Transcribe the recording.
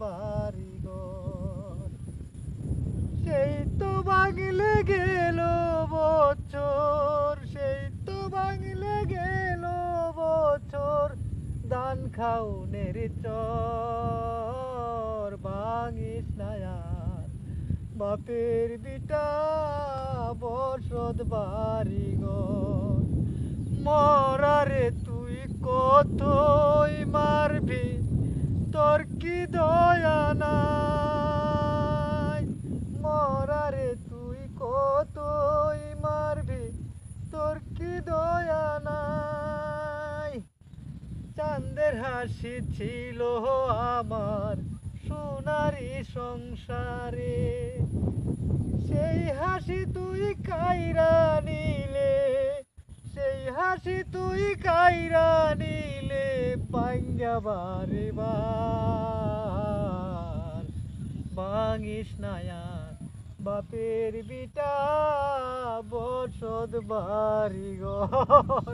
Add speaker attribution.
Speaker 1: বাড়ি ঘর। সেই তো ভাঙলে গেল বছর, সেই তো ভাঙলে গেল বছর, ধান খাউনের চর। ভাঙিস না আর বাপের বিটা বসত বাড়ি ঘর। মরারে তুই কতই মারবি, তোর কি দয়া নাই। মরারে তুই কতই মারবি, তোর কি দয়া নাই। চাঁদের হাসি ছিল আমার সোনারি সংসারে, সেই হাসি তুই কাইরা নিলে, সেই হাসি তুই কাইরা নিলে, ভাঙ্গা বারে বার। ভাঙিস না আর বাপের বিটা বসত বাড়ি ঘর।